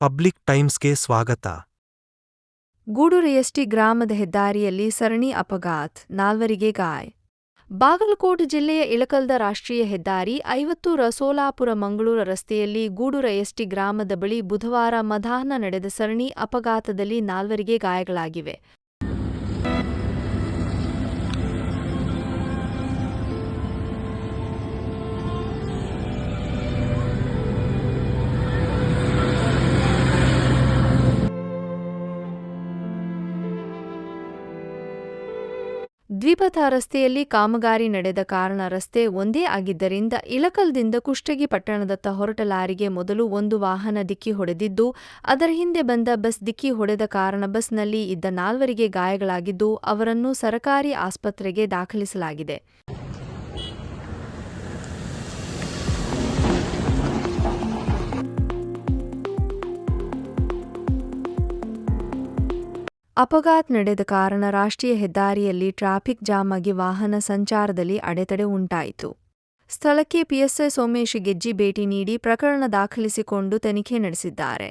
Public ಟೈಮ್ಸ್ಗೆ ಸ್ವಾಗತ. Gudur ST ಗ್ರಾಮದ ಹೆದ್ದಾರಿಯಲ್ಲಿ ಸರಣಿ ಅಪಘಾತ, 4 ಗಾಯ. ಬಾಗಲಕೋಟೆ ಜಿಲ್ಲೆಯ ಇಳಕಲ್ದ ರಾಷ್ಟ್ರೀಯ ಹೆದ್ದಾರಿ 50 ಸೋಲಾಪುರ ಮಂಗಳೂರು ರಸ್ತೆಯಲ್ಲಿ ಗೂಡೂರು ಎಸ್ಟಿ ಗ್ರಾಮದ ಬಳಿ ಬುಧವಾರ ಮಧ್ಯಾಹ್ನ ನಡೆದ ಸರಣಿ ಅಪಘಾತದಲ್ಲಿ 4 ಗಾಯಗಳಾಗಿವೆ. ದ್ವಿಪಥ ರಸ್ತೆಯಲ್ಲಿ ಕಾಮಗಾರಿ ನಡೆದ ಕಾರಣ ರಸ್ತೆ ಒಂದೇ ಆಗಿದ್ದರಿಂದ ಇಳಕಲ್ದಿಂದ ಕುಷ್ಟಗಿ ಪಟ್ಟಣದತ್ತ ಹೊರಟ ಲಾರಿಗೆ ಮೊದಲು ಒಂದು ವಾಹನ ಡಿಕ್ಕಿ ಹೊಡೆದಿದ್ದು, ಅದರ ಹಿಂದೆ ಬಂದ ಬಸ್ ಡಿಕ್ಕಿ ಹೊಡೆದ ಕಾರಣ ಬಸ್ನಲ್ಲಿ ಇದ್ದ 4 ಗಾಯಗಳಾಗಿದ್ದು, ಅವರನ್ನು ಸರಕಾರಿ ಆಸ್ಪತ್ರೆಗೆ ದಾಖಲಿಸಲಾಗಿದೆ. ಅಪಘಾತ ನಡೆದ ಕಾರಣ ರಾಷ್ಟ್ರೀಯ ಹೆದ್ದಾರಿಯಲ್ಲಿ ಟ್ರಾಫಿಕ್ ಜಾಮ್ ಆಗಿ ವಾಹನ ಸಂಚಾರದಲ್ಲಿ ಅಡೆತಡೆ ಉಂಟಾಯಿತು. ಸ್ಥಳಕ್ಕೆ ಪಿಎಸ್ಐ ಸೋಮೇಶ್ ಗೆಜ್ಜಿ ಭೇಟಿ ನೀಡಿ ಪ್ರಕರಣ ದಾಖಲಿಸಿಕೊಂಡು ತನಿಖೆ ನಡೆಸಿದ್ದಾರೆ.